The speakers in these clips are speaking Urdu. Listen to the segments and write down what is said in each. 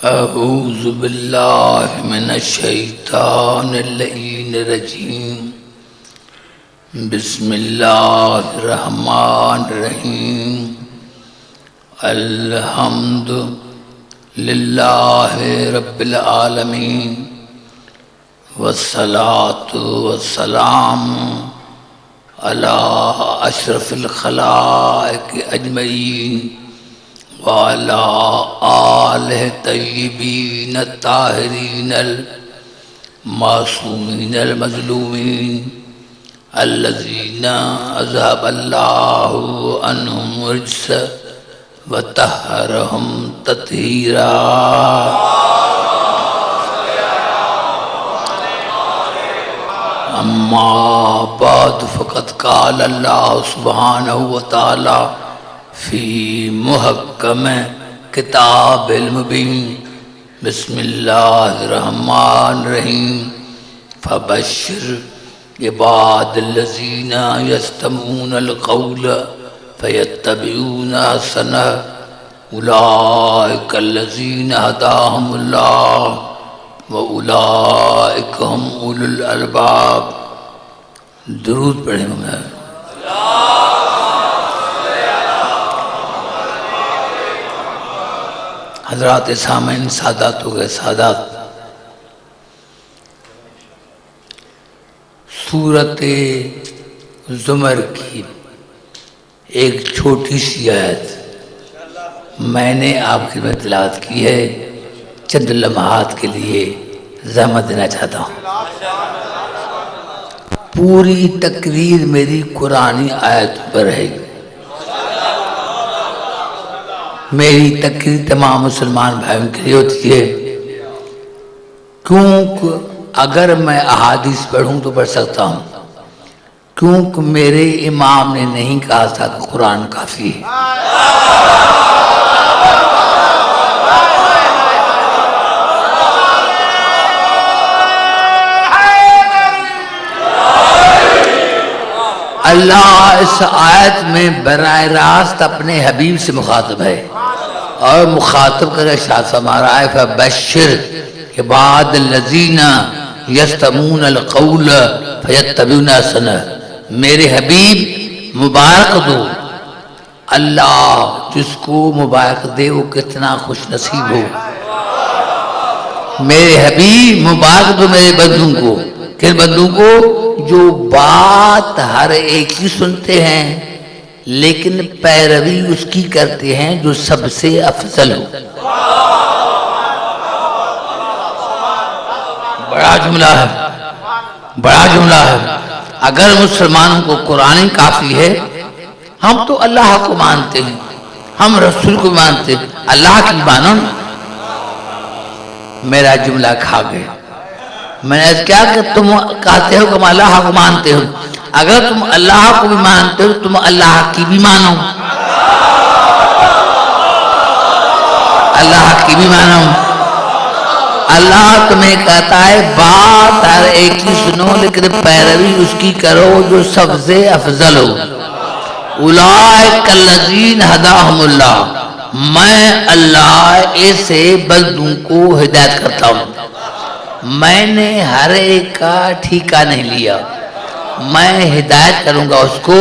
اعوذ باللہ من الشیطان اللعین الرجیم بسم اللہ الرحمن الرحیم الحمد للہ رب العالمین والصلاة والسلام علی اشرف الخلائق اجمعین وعلى آلہ طیبین الطاہرین المعصومین المظلومین الذین اذهب اللہ عنہم الرجس وطہرہم تطہیرا اما بعد فقد قال اللہ سبحانہ وتعالی فی محکم کتاب المبین بسم اللہ الرحمن الرحیم فبشر عباد الذین یستمعون القول فیتبعون احسنہ اولئک الذین ہداہم اللہ واولئک ہم اولو الالباب۔ درود پڑھیں گے۔ حضرات سامعین، سادات ہو گئے سادات، سورۃ زمر کی ایک چھوٹی سی آیت میں نے آپ کی میں تلاوت کی ہے، چند لمحات کے لیے زحمت دینا چاہتا ہوں۔ پوری تقریر میری قرآنی آیت پر ہے۔ میری تقریر تمام مسلمان بھائیوں کے لیے ہوتی ہے، کیونکہ اگر میں احادیث پڑھوں تو پڑھ سکتا ہوں، کیونکہ میرے امام نے نہیں کہا تھا کہ قرآن کافی ہے۔ اللہ اس آیت میں براہ راست اپنے حبیب سے مخاطب ہے، اور مخاطب کر ارشاد فرما رہا ہے فبشر عباد الذین یستمعون القول فیتبعون احسنہ۔ میرے حبیب مبارک دو، اللہ جس کو مبارک دے وہ کتنا خوش نصیب ہو۔ میرے حبیب مبارک دو میرے بندوں کو، کن بندوں کو؟ جو بات ہر ایک ہی سنتے ہیں لیکن پیروی اس کی کرتے ہیں جو سب سے افضل ہو۔ بڑا جملہ ہے، بڑا جملہ ہے۔ اگر مسلمانوں کو قرآن کافی ہے، ہم تو اللہ کو مانتے ہیں، ہم رسول کو مانتے ہیں، اللہ کی مانو۔ میرا جملہ کھا گئے۔ میں نے کیا کہ تم کہتے ہو کہ تم اللہ کو مانتے ہو، اگر تم اللہ کو بھی مانتے ہو تم اللہ کی بھی مانو، اللہ کی بھی مانو۔ اللہ تمہیں کہتا ہے بات ہر ایک کی سنو لیکن پیروی اس کی کرو جو سب سے افضل ہو۔ اولئک الذین ہداہم اللہ، میں اللہ ایسے بندوں کو ہدایت کرتا ہوں۔ میں نے ہر ایک کا ٹھیکہ نہیں لیا، میں ہدایت کروں گا اس کو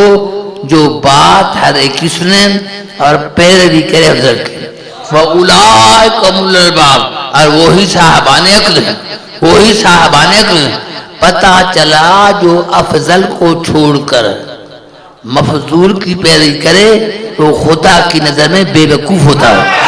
جو بات ہر ایک کی سنے اور پیروی کرے افضل کی۔ وَأُولَئِكَ هُمُ الْأَلْبَابُ، اور وہی صاحبان عقل ہیں، وہی صاحبان عقل ہیں۔ پتہ چلا جو افضل کو چھوڑ کر مفضول کی پیروی کرے تو خدا کی نظر میں بے وقوف ہوتا ہے۔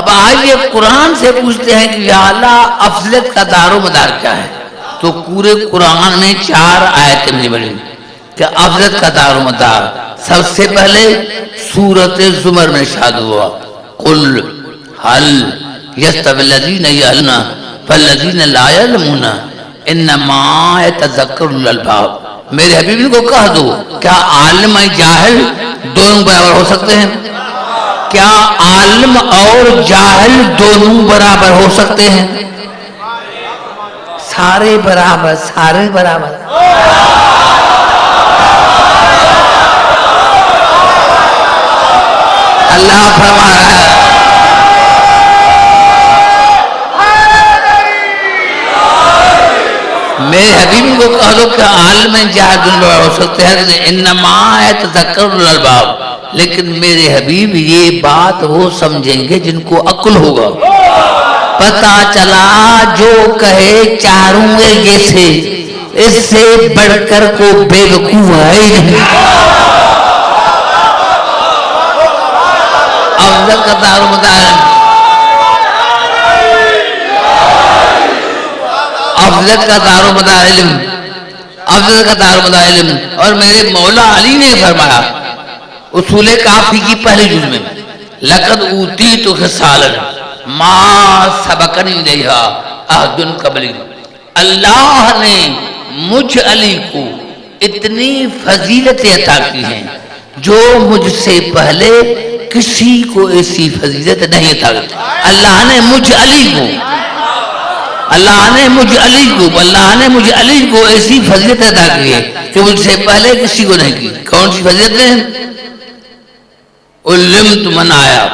اب آئیے قرآن سے پوچھتے ہیں کہ یا اللہ افضلیت کا دار و مدار کیا ہے؟ تو پورے قرآن میں 4 آیتیں مجھے بڑی کہ افضلیت کا دار و مدار سب سے پہلے سورۃ زمر میں ارشاد ہوا قل هل يستوي الذين يعلمون والذين لا يعلمون انما يتذكر اولو الالباب. میرے حبیب کو کہہ دو کیا عالم اور جاہل دونوں برابر ہو سکتے ہیں؟ کیا عالم اور جاہل دونوں برابر ہو سکتے ہیں؟ سارے برابر، سارے برابر. اللہ فرما رہا ہے میرے حبیب کو کہہ دو کہ عالم جاہل دونوں برابر ہو سکتے ہیں انما یتذکر اولو الالباب، لیکن میرے حبیب یہ بات وہ سمجھیں گے جن کو عقل ہوگا. پتا چلا جو کہے چاروں جیسے اس سے بڑھ کر کو بے وقوف ہے ہی نہیں. افضل کا دار و مدار افضل کا دار و مدار علم، افضل کا دار و مدار علم. اور میرے مولا علی نے فرمایا اصول کافی کی پہلی جز میں لقد اوتیت خصالا ما سبقنی الیہا احد قبلی. اللہ نے مجھ علی کو اتنی فضیلتیں عطا کی ہیں جو مجھ سے پہلے کسی کو ایسی فضیلت نہیں عطا کی. اللہ نے مجھ علی کو اللہ نے مجھ علی کو ایسی فضیلت عطا کی ہے کہ مجھ سے پہلے کسی کو نہیں کی. کون سی فضیلتیں؟ علمت من آیا،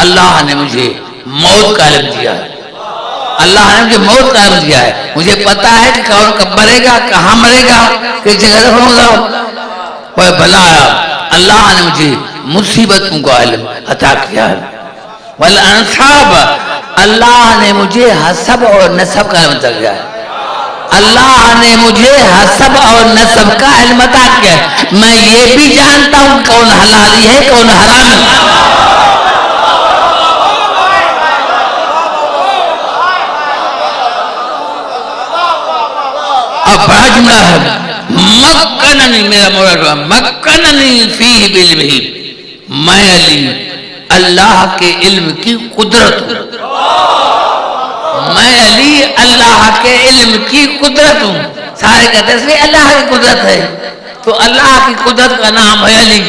اللہ نے مجھے موت کا علم دیا ہے. اللہ نے مجھے موت کا علم دیا ہے. مجھے پتا ہے کہ کون کب مرے گا، کہاں مرے گا، کس جگہ دفن ہوگا. اور بھلا اللہ نے مجھے مصیبتوں کا علم عطا کیا ہے. والانصاب، اللہ نے مجھے حسب اور نسب کا علم عطا کیا ہے. اللہ نے مجھے حسب اور نسب کا علم عطا کیا ہے. میں یہ بھی جانتا ہوں کون حلالی ہے کون حرام ہے. اب بڑا جملہ ہے مکننی، میرا مولا مکننی فیہ بعلمہ، میں علی اللہ کے علم کی قدرت ہوں. میں علی اللہ کے علم کی قدرت ہوں. سارے کہتے ہیں اس میں اللہ کی قدرت ہے، تو اللہ کی قدرت کا نام ہے علی.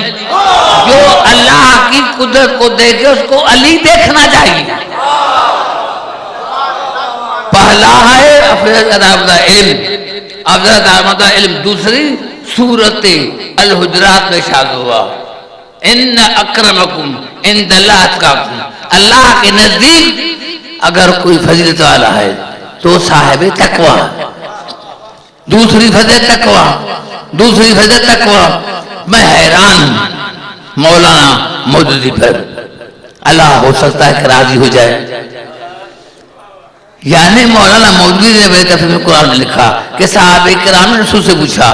جو اللہ کی قدرت کو دیکھے اس کو علی دیکھنا چاہیے. پہلا ہے افضل کا علم، افضل کا علم. دوسری سورۃ الحجرات میں ارشاد ہوا ان اکرمکم عند اللہ اتقاکم. اللہ کے نزدیک اگر کوئی فضیلت والا ہے تو صاحب تقوی. دوسری فضیلت تقوی. میں حیران ہوں مولانا مودودی پر. اللہ ہو سکتا ہے کہ راضی ہو جائے. یعنی مولانا مودودی نے میرے تفسیر میں قرآن میں لکھا کہ صحابہ کرام نے رسول سے پوچھا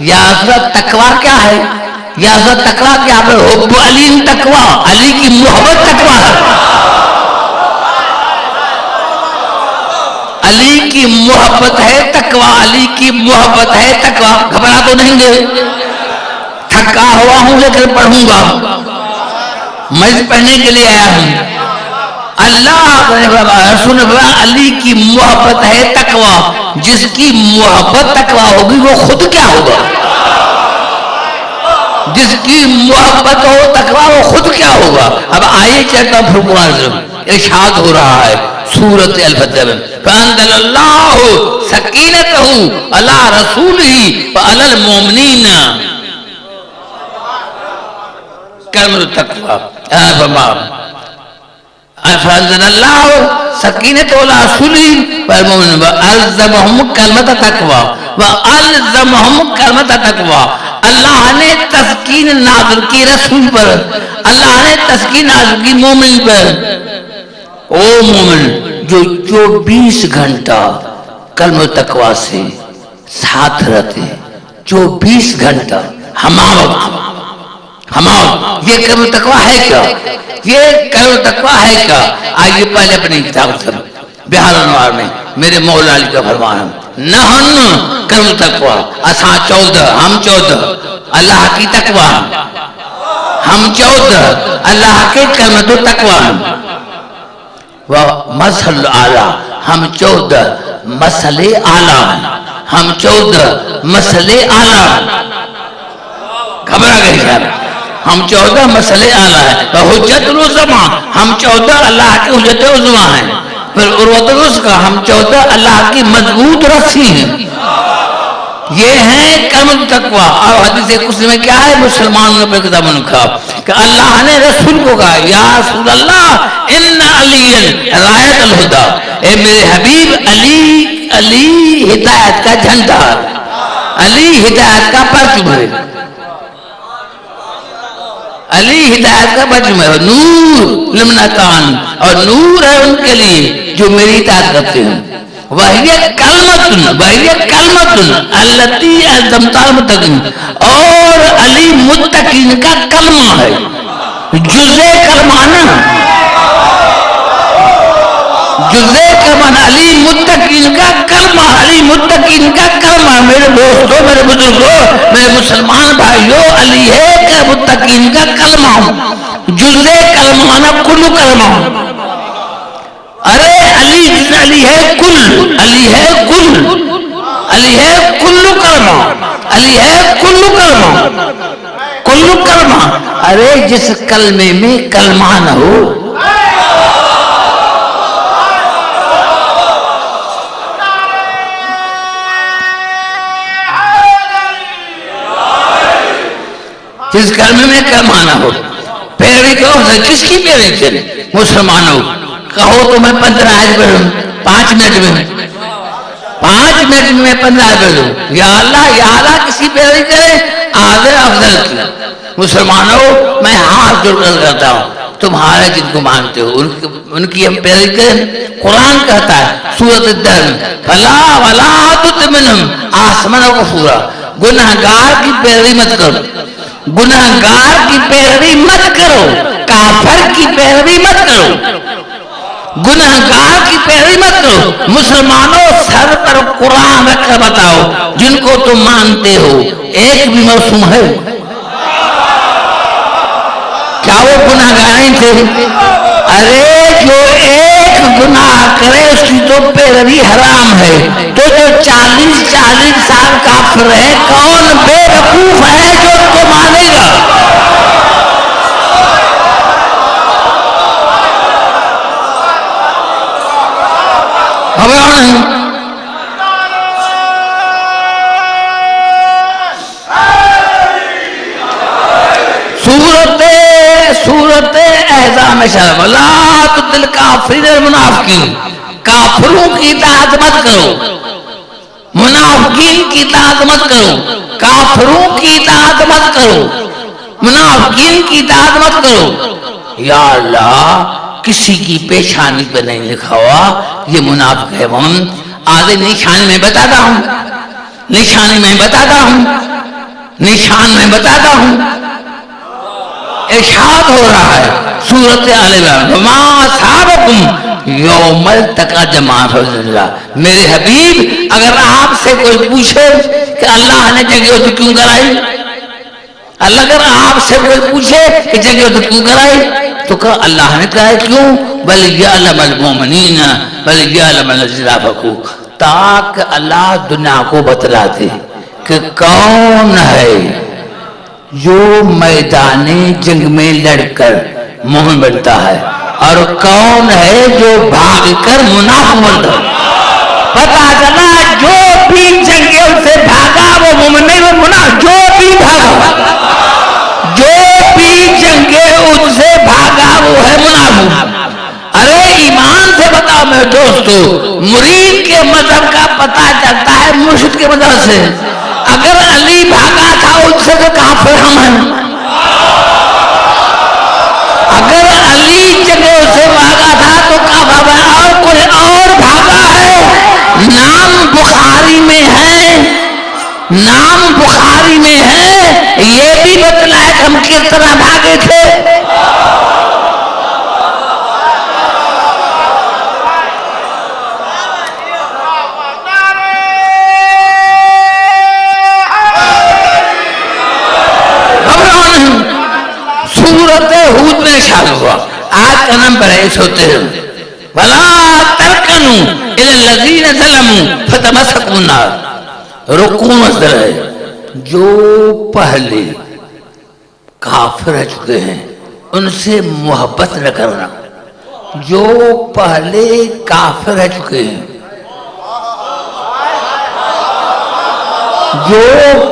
یا حضرت تقوی کیا ہے؟ یا حضرت تقوی کیا ہے؟ حب علی تقوی، علی کی محبت تقوی ہے. علی کی محبت ہے تقوی، علی کی محبت ہے تقوی. گھبرا تو نہیں گے؟ تھکا ہوا ہوں لیکن پڑھوں گا، میں پڑھنے کے لیے آیا ہوں. اللہ رسول نے فرمایا علی کی محبت ہے تقوی. جس کی محبت تقوی ہوگی وہ خود کیا ہوگا؟ جس کی محبت ہو تقوی وہ خود کیا ہوگا؟ اب آئیے چلتا ہوں پھر قرآن ارشاد ہو رہا ہے سورۃ الفتح میں فانزل اللہ سکینتہ علی رسولہ وعلی المؤمنین کلمۃ التقوی. فانزل اللہ سکینتہ علی رسولہ والمؤمنین والزمہم کلمۃ التقوی والزمہم کلمۃ التقوی. اللہ نے تسکین نازل کی رسول پر، اللہ نے تسکین نازل کی مومن پر. او مومن جو 24 گھنٹہ کلمۃ تقوی سے ساتھ رہتے، 24 گھنٹہ ہمہ یہ کلمۃ تقویٰ ہے کیا؟ یہ کلمۃ تقویٰ ہے کیا؟ آئیے پہلے اپنی کتاب سے بہار انوار میں میرے مولا علی کا فرمان ہے، نحن کلمۃ تقویٰ، اساں 14 ہم 14 اللہ کی تقویٰ، ہم 14 اللہ کے کلمۃ تقویٰ، وہ مسل اعلیٰ، ہم 14 مسئلے اعلیٰ، ہم 14 مسئلے اعلیٰ، گھبرا گئے شاید، ہم 14 مسئلے اعلیٰ ہیں، حجت العظمیٰ، ہم 14 اللہ کی حجت عظمیٰ ہیں، پھر عروۃ الوثقیٰ، ہم 14 اللہ کی مضبوط رسی ہیں، یہ ہیں کلمۃ تقویٰ۔ اور حدیث قدسی میں کیا ہے؟ مسلمانوں نے کتاب میں لکھا کہ اللہ نے رسول کو کہا یا رسول اللہ ان علی رایت الہدا، اے میرے حبیب علی ہدایت کا جھنڈا، علی ہدایت کا پرچم ہے، علی ہدایت کا پرچم ہے، نور لمنکان، اور نور ہے ان کے لیے جو میری اطاعت کرتے ہیں، وہی کلمۃ التی الزمت المتقین، اور علی متقین کا کلمہ ہے، جزء کلمہ نا، جزء کلمہ، علی متقین کا کلمہ، علی متقین کا کلمہ۔ میرے دوستوں، میرے بزرگوں، میرے مسلمان بھائیوں، علی ہے کہ متقین کا کلمہ، جزء کلمہ نا، کل کلمہ۔ ارے علی ہے کل، علی ہے کل، علی ہے کل کلمہ، علی ہے کل کلمہ، کل کلمہ۔ ارے جس کلمے میں کلمہ نہ ہو، جس کلمے میں کلمہ نہ ہو، پیروی کہو، کس کی پیروی کریں؟ مسلمانوں کہو تو میں 15 آیت پڑھوں، 5 منٹ میں 15 پڑھوں، یا اللہ کسی پیروی کرے آدھر افضل کی۔ مسلمانوں میں ہاتھ جوڑ کر کرتا ہوں، تمہارے جن کو مانتے ہو ان کی ہم پیروی کریں۔ قرآن کہتا ہے سورۃ الدہر فلا ولا تطمئنہم آسمانوں کو پورا، گناہگار کی پیروی مت کرو، گناہگار کی پیروی مت کرو، کافر کی پیروی مت کرو، گناہگار کی پیروی مت کرو۔ مسلمانوں سر پر قرآن رکھ کر بتاؤ جن کو تم مانتے ہو ایک بھی معصوم ہے؟ کیا وہ گناہگار تھے؟ ارے جو ایک گناہ کرے اس کی تو پیروی حرام ہے، تو جو 40 سال کافر ہے کون بے وقوف ہے جو اس کو مانے گا؟ سورت احزاب میں شرف لا تطع الکافرین المنافقین، کافروں کی اطاعت مت کرو، منافقین کی اطاعت مت کرو، کافروں کی اطاعت مت کرو، منافقین کی اطاعت مت کرو۔ یا اللہ کسی کی پیشانی پہ نہیں لکھا ہوا یہ منافق ہے، ہم آدھے نشان میں بتاتا ہوں، نشان میں بتاتا ہوں، نشان میں بتاتا ہوں۔ ارشاد ہو رہا ہے سورۃ آل عمران وما اصحابکم یوم التقى جماعۃ، میرے حبیب اگر آپ سے کوئی پوچھے کہ اللہ نے جگہ تو کیوں کرائی، اللہ اگر آپ سے کوئی پوچھے کہ جگہ تو کیوں کرائی تو کہا اللہ نے کہا کیوں، بل یعلم المؤمنین بل یعلم الذین نافقوا، تاکہ اللہ دنیا کو بتلا دے کہ کون ہے جو میدان جنگ میں لڑ کر مومن بنتا ہے اور کون ہے جو بھاگ کر منافق بنتا ہے۔ پتا چلا جو بھی جنگوں سے بھاگا وہ مومن نہیں، وہ منافق، جو بھی بھاگا، جو بھی جنگوں سے بھاگا وہ ہے منافق۔ ارے ایمان سے بتاؤ میرے دوستو، مرید کے مذہب کا پتہ چلتا ہے مرشد کے مذہب سے۔ اگر علی بھاگا تھا اس سے تو کافر ہم ہیں، اگر علی جگہ سے بھاگا تھا تو کافر ہے، اور کوئی اور بھاگا ہے، نام بخاری میں ہے، نام بخاری میں ہے، یہ بھی بتلایا کہ ہم کس طرح بھاگے تھے۔ ارشاد ہوا آج کا نمبر ہے 113 وَلَا تَرْكَنُوا إِلَى الَّذِينَ ظَلَمُوا فَتَمَسَّكُمُ النَّارُ رکوع مصدر ہے جو پہلے کافر رہ چکے ہیں ان سے محبت نہ کرنا جو پہلے کافر رہ چکے ہیں جو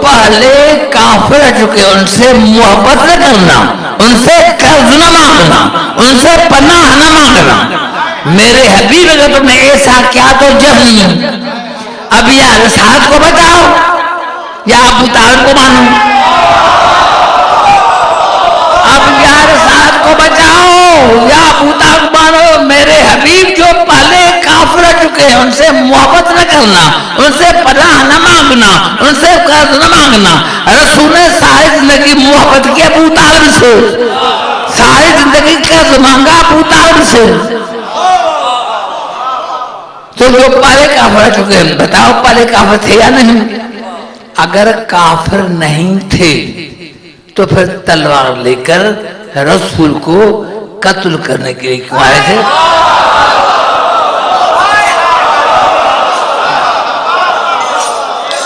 پہلے کافر رہ چکے ہیں ان سے محبت نہ کرنا ان سے قرض نہ مانگنا ان سے پناہ نہ مانگنا میرے حبیب اگر تم نے ایسا کیا تو جہنم اب یا رسالت کو بچاؤ یا ابو طالب کو مانو اب یا رسالت کو بچاؤ یا ابو طالب کو مانو میرے حبیب جو پہلے کافر رہ چکے ہیں ان سے محبت نہ کرنا ان سے پناہ نہ مانگنا ان سے قرض نہ مانگنا رسول نے ساری زندگی محبت کی ابو طالب سے ساری زندگی قرض مانگا ابو طالب سے تو جو پہلے کافر رہ چکے ہیں بتاؤ پہلے کافر تھے یا نہیں اگر کافر نہیں تھے تو پھر تلوار لے کر رسول کو قتل کرنے کے لیے کیوں آئے تھے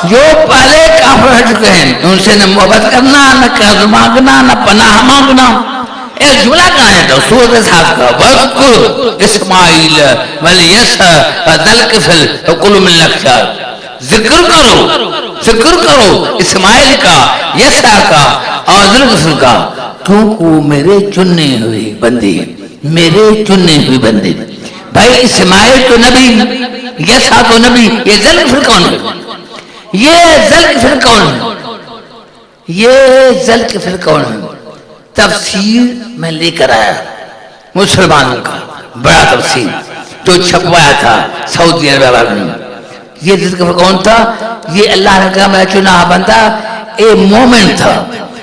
جو پہلے کافر رہ چکے ہیں ان سے نہ محبت کرنا نہ قرض مانگنا نہ پناہ مانگنا ایک جملہ کہاں ہے تو سورۃ صاحب کا وَاذْكُرْ اسماعیل وَالْيَسَعَ وَذَا-الْكِفْلِ وَكُلٌّ مِّنَ الْأَخْيَارِ ذکر کرو اسماعیل کا یسع کا اور ذوالکفل کا کیونکہ وہ میرے چننے ہوئے بندے میرے چننے ہوئے بندے بھائی اسماعیل تو نبی یسع تو نبی یہ ذوالکفل کون ہے یہ ذوالکفل کون ہے یہ ذوالکفل کون ہے تفسیر میں لے کر آیا مسلمانوں کا بڑا تفسیر جو چھپوایا تھا سعودی عرب میں یہ ذکر کون تھا یہ اللہ نے کہا میں چنا بندہ ایک مومن تھا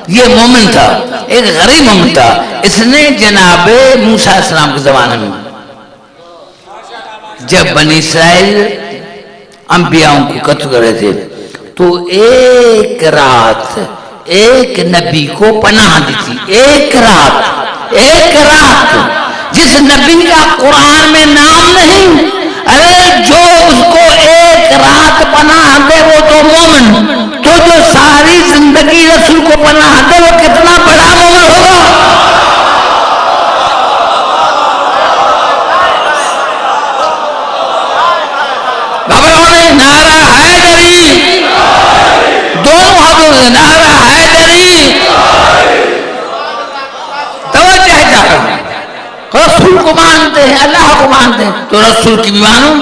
یہ مومن تھا ایک غریب مومن تھا اس نے جناب موسیٰ علیہ السلام کے زمانے میں جب بنی اسرائیل انبیاءوں کو قتل کر رہے تھے تو ایک رات ایک نبی کو پناہ دی تھی ایک رات جس نبی کا قرآن میں نام نہیں ارے جو اس کو ایک رات پناہ دے وہ تو مومن تو جو ساری زندگی رسول کو پناہ دے وہ کتنا بڑا مومن ہوگا بابا نے نعرہ حیدری دونوں ہاتھوں سے نعرہ حیدری توجہ جا رسول کو مانتے ہیں اللہ کو مانتے ہیں تو رسول کی بھی مانو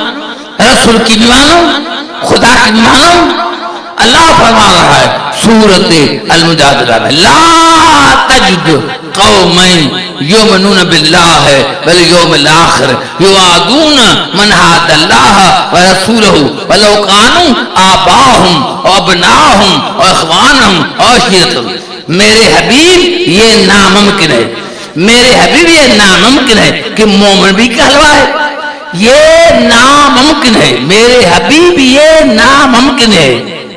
خدا کی بھی مانو اللہ فرما رہا ہے سورۃ المجادلہ میں لا تجد قوما یؤمنون باللہ والیوم الآخر یوادون من حاد اللہ ورسولہ ولو کانوا آباءہم وابناءہم واخوانہم وعشیرتہم میرے حبیب یہ ناممکن ہے میرے حبیب یہ ناممکن ہے کہ مومن بھی کہلوائے یہ ناممکن ہے میرے حبیب یہ ناممکن ہے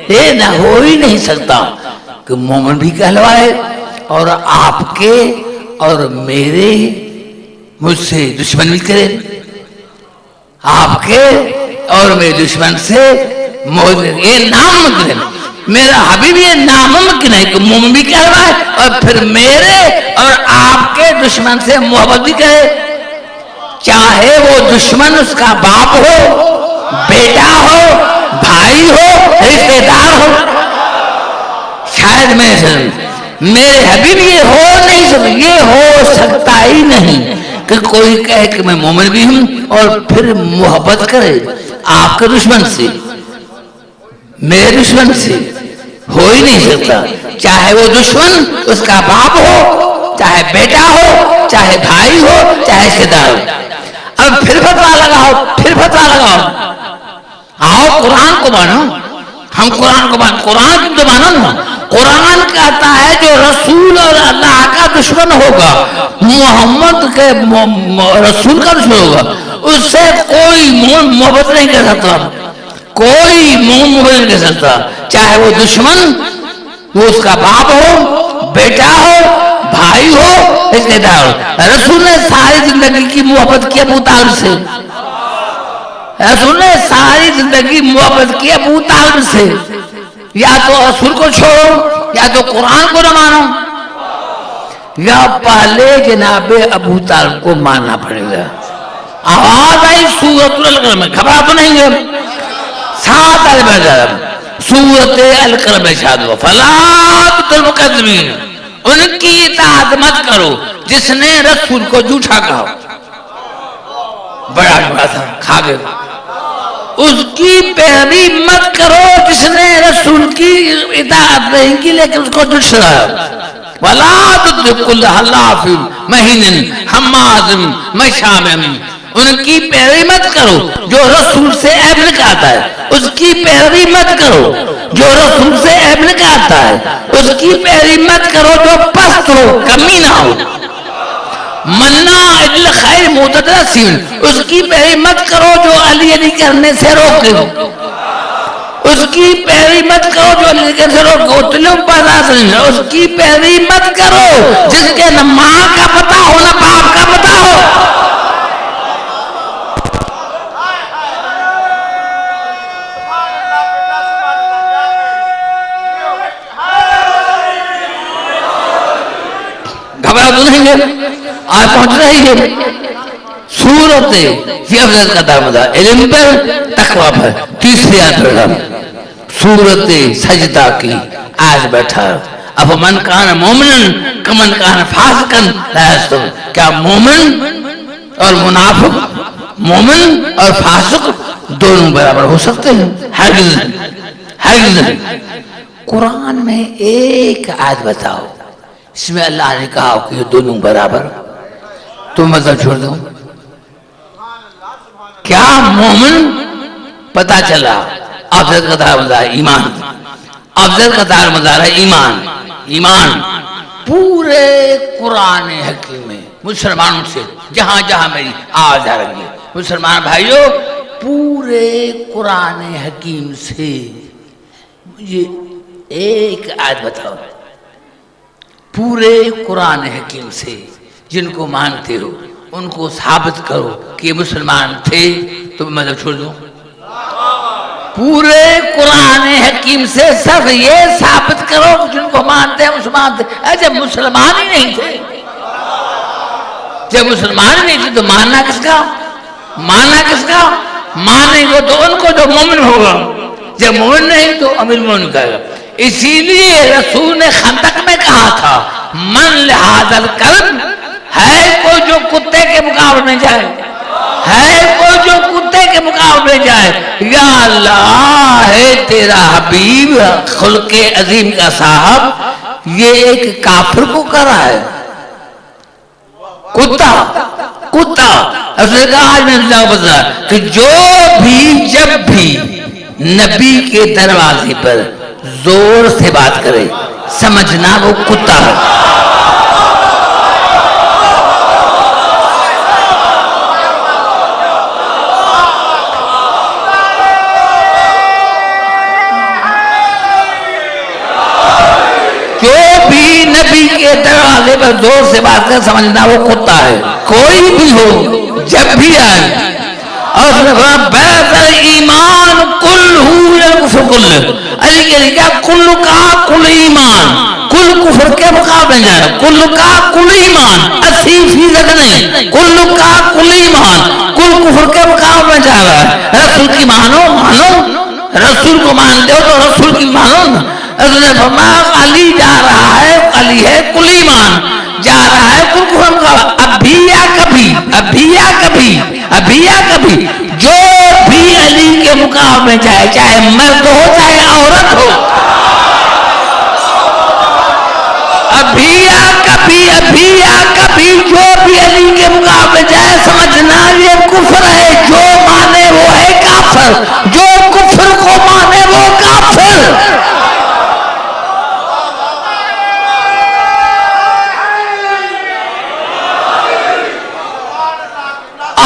یہ نہ ہو ہی نہیں سکتا کہ مومن بھی کہلوائے اور آپ کے اور میرے مجھ سے دشمن بھی کرے آپ کے اور میرے دشمن سے یہ ناممکن ہے میرا حبیب یہ ناممکن ہے کہ مومن بھی کہلوائے اور پھر میرے اور آپ کے دشمن سے محبت بھی کرے چاہے وہ دشمن اس کا باپ ہو بیٹا ہو بھائی ہو رشتہ دار ہو شاید میرے حبیب یہ ہو نہیں سکتا یہ ہو سکتا ہی نہیں کہ کوئی کہے کہ میں مومن بھی ہوں اور پھر محبت کرے آپ کے دشمن سے میرے دشمن سے ہو ہی نہیں سکتا چاہے وہ دشمن اس کا باپ ہو چاہے بیٹا ہو چاہے بھائی ہو چاہے رشتہ دار ہو اب پھر فتویٰ لگاؤ آؤ قرآن کو مانو ہم قرآن کو مانو قرآن کی تو مانو نا قرآن کہتا ہے جو رسول اور اللہ کا دشمن ہوگا محمد کے رسول کا دشمن ہوگا اس سے کوئی محبت نہیں کر سکتا کوئی محبت نہیں کر سکتا چاہے وہ دشمن وہ اس کا باپ ہو بیٹا ہو بھائی ہو اس کے دار رسول نے ساری زندگی کی محبت کی ابو طالب سے، رسول نے ساری زندگی محبت کی ابو طالب سے، یا تو رسول کو چھوڑو یا تو قرآن کو نہ مانو، یا پہلے جناب ابو طالب کو ماننا پڑے گا۔ آواز آئی سورۃ القلم میں، گھبرا تو نہیں گئے؟ ساتھ سورۃ القلم میں شاد ہوا فلا تطع المکذبین، ان کی اطاعت مت کرو جس نے رسول کو جھوٹا کہا، بڑا بڑا تھا کھا گئے، اس کی پیروی مت کرو جس نے رسول کی اطاعت نہیں کی لیکن اس کو جھٹلایا، ولا تطع کل حلاف مہین حماز مشاء، ان کی پیروی مت کرو جو رسول سے عیب نکالتا ہے، اس کی پیروی مت کرو جو رسول سے عیب نکالتا ہے، اس کی پیروی مت کرو جو پست ہو کمینہ ہو، مناع للخیر معتد اثیم، اس کی پیروی مت کرو جو علی علی کرنے سے روکے ہو، اس کی پیروی مت کرو جو علی کرنے سے روکے ہو، تلم پرداز نہیں، اس کی پیروی مت کرو جس کے نہ ماں کا پتہ ہو نہ باپ کا پتہ ہو۔ گھبرا تو نہیں گئے؟ آج پہنچ رہی ہے سورت یہ افضل کا دارمدار علم پر تقوی پر، تیسری آیت پڑھا سورت سجدہ کی آج بیٹھا، اب من کان مومنن کمن کان فاسقن لا یستوون، کیا مومن اور منافق، مومن اور فاسق دونوں برابر ہو سکتے ہیں؟ ہرگز ہرگز۔ قرآن میں ایک آیت بتاؤ اس میں اللہ نے کہا کہ یہ دونوں برابر، تو مذہب چھوڑ دو۔ کیا مومن پتا چلا افضل کا دار مدار ایمان، افضل کا دار مدار ہے ایمان، ایمان پورے قرآن حکیم میں مسلمانوں سے جہاں جہاں میری آواز آ رہی ہے، مسلمان بھائیو پورے قرآن حکیم سے مجھے ایک آیت بتاؤ، پورے قرآن حکیم سے جن کو مانتے ہو ان کو ثابت کرو کہ مسلمان تھے تو مذہب چھوڑ دو۔ پورے قرآن حکیم سے صرف یہ ثابت کرو کہ جن کو مانتے ہیں مسلمان تھے، جب مسلمان ہی نہیں تھے، جب مسلمان ہی نہیں تھے تو ماننا کس کا؟ ماننا کس کا؟ مانیں گے تو ان کو جو مومن ہوگا، جب مومن نہیں تو امیر مومن کہے گا۔ اسی لیے رسول نے خندق میں کہا تھا من لہذا الکلب، ہے کوئی جو کتے کے مقابلے میں جائے، ہے کوئی جو کتے کے مقابلے میں جائے، یا اللہ ہے تیرا حبیب خلق عظیم کا صاحب یہ ایک کافر کو کر رہا ہے، کتا کتا۔ اس نے کہا آج میں نے بتا کہ جو بھی جب بھی نبی کے دروازے پر زور سے بات کرے سمجھنا وہ کتا ہے۔ جو بھی نبی کے دروازے پر زور سے بات کرے سمجھنا وہ کتا ہے، کوئی بھی ہو جب بھی آئے۔ اور بیذر ایمان کل ہو یا کفر کل، علی کے لئے کیا کل کا کل ایمان، کل کفر کے مقابلے جائے، کل کا کل ایمان 80% نہیں، کل کا کل ایمان کل کفر کے مقابلے جا رہا ہے۔ رسول کی مانو مانو، رسول کو مانتے ہو تو رسول کی مانو۔ رسول نے فرمایا علی جا رہا ہے، علی ہے کل ایمان، جا رہا ہے کل کفر مقابلہ، ابھی یا کبھی، ابھی یا کبھی، ابھی یا کبھی جو بھی علی کے مقام میں جائے، چاہے مرد ہو چاہے عورت ہو، ابھی یا کبھی، ابھی یا کبھی جو بھی علی کے مقام میں جائے سمجھنا یہ کفر ہے، جو مانے وہ ہے کافر، جو کفر کو مانے وہ کافر۔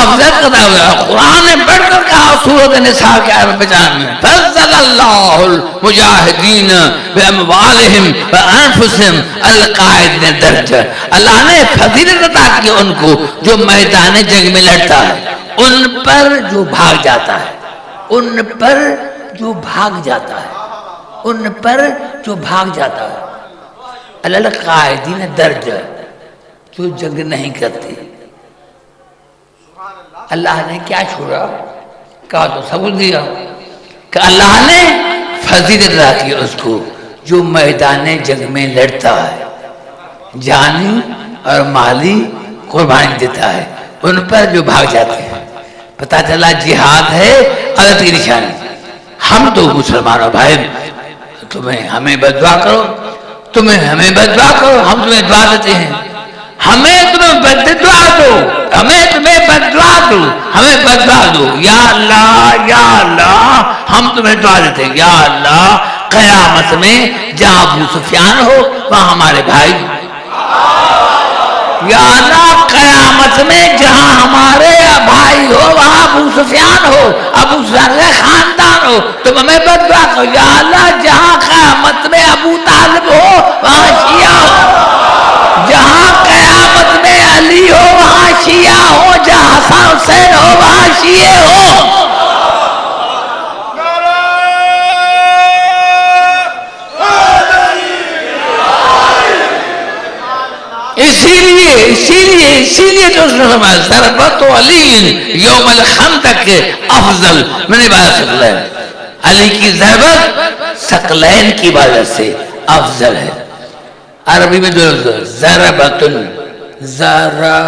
افضل کرتا ہوا قرآن نے بڑھ کر کہا سورۃ النساء کے آیت 95 میں فضل اللہ المجاہدین باموالہم وانفسہم القاعدین درجہ، اللہ نے فضیلت عطا کی ان کو جو میدان جنگ میں لڑتا ہے، ان پر جو بھاگ جاتا ہے، ان پر جو بھاگ جاتا ہے، ان پر جو بھاگ جاتا ہے، القاعدین درجہ، جو جنگ نہیں کرتے۔ اللہ نے کیا چھوڑا؟ کہا تو سبوت دیا کہ اللہ نے فضیلت عطا کی اس کو جو میدان جنگ میں لڑتا ہے، جانی اور مالی قربانی دیتا ہے، ان پر جو بھاگ جاتے ہیں۔ پتہ چلا جہاد ہے عدد کی نشانی۔ ہم تو مسلمانوں بھائی تمہیں ہمیں بددعا کرو، تمہیں ہمیں بددعا کرو، ہم تمہیں دعا دیتے ہیں، ہمیں تمہیں بددعا دو، ہمیں تمہیں بددعا دو، ہمیں بددعا دو، یا اللہ ہم تمہیں دعا دیتے ہیں، یا اللہ قیامت میں جہاں ابو سفیان ہو وہاں ہمارے بھائی، یا اللہ قیامت میں جہاں ہمارے بھائی ہو وہاں ابو سفیان ہو، ابو سفیان کا خاندان ہو، تم ہمیں بددعا کرو، یا اللہ جہاں قیامت میں ابو طالب ہو وہاں شیعہ ہو، جہاں قیامت میں علی ہو وہاں شیعہ ہو، جہاں حسن حسین ہو وہاں شیعہ ہو۔ اسی لیے جو اس نے فرمایا ضربت علی یوم الخندق افضل من عبادت ثقلین، علی کی ضربت ثقلین کی عبادت سے افضل ہے۔ عربی میں دو لفظ ضربتن، ذرا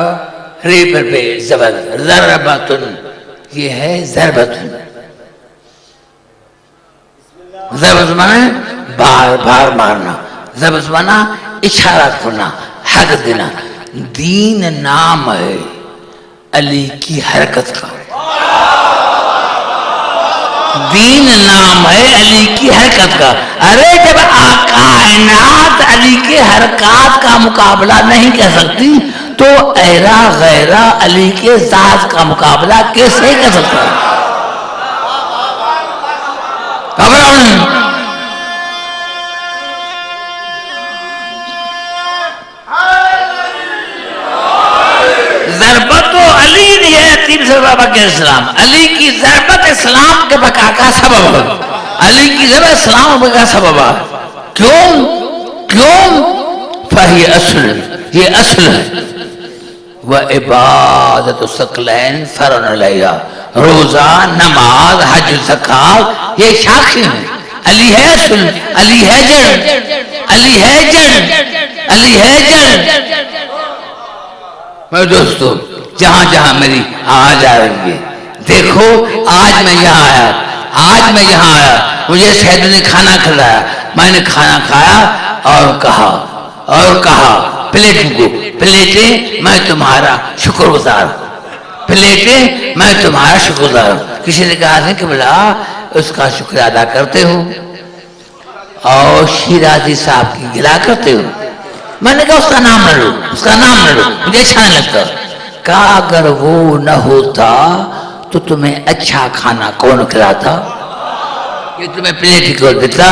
ری پر پہ زبر، ضربتن یہ ہے ضربتن، ضربت مانا بار بار مارنا، ضربت مانا اشارہ کرنا، حق دینا۔ دین نام ہے علی کی حرکت کا، دین نام ہے علی کی حرکت کا۔ ارے جب کائنات علی کے حرکات کا مقابلہ نہیں کر سکتی تو ایرا غیرہ علی کے ذات کا مقابلہ کیسے کر سکتا ہے؟ ضربت علی ہے تین سو بابا کے اسلام، علی کی ضربت اسلام کے بقا کا سبب ہے، علی کی ضربت اسلام کے بقا کا سبب ہے۔ کیوں؟ فہی اصل، یہ اصل ہے۔ وعبادت ثقلین فرن علیہ، روزہ، نماز، حج، زکات یہ شاخیں ہیں۔ علی ہے اصل، علی ہے جڑ، علی ہے جڑ، علی ہے جڑ۔ میں دوستو جہاں جہاں میری آواز آ رہی ہے، دیکھو آج میں یہاں آیا، مجھے سید نے کھانا کھلایا، میں نے کھانا کھایا اور کہا پلیٹوں کو، پلیٹیں میں تمہارا شکر گزار ہوں، پلیٹیں میں تمہارا شکر گزار ہوں۔ کسی نے کہا کہ بلا اس کا شکر ادا کرتے ہو اور شیرازی صاحب کی گلا کرتے ہو؟ میں نے کہا اس کا نام نہ لو، اس کا نام نہ لو، مجھے اچھا نہیں لگتا۔ کہا اگر وہ نہ ہوتا تو تمہیں اچھا کھانا کون کھلاتا؟ یہ تمہیں پلیٹ کیوں دیتا؟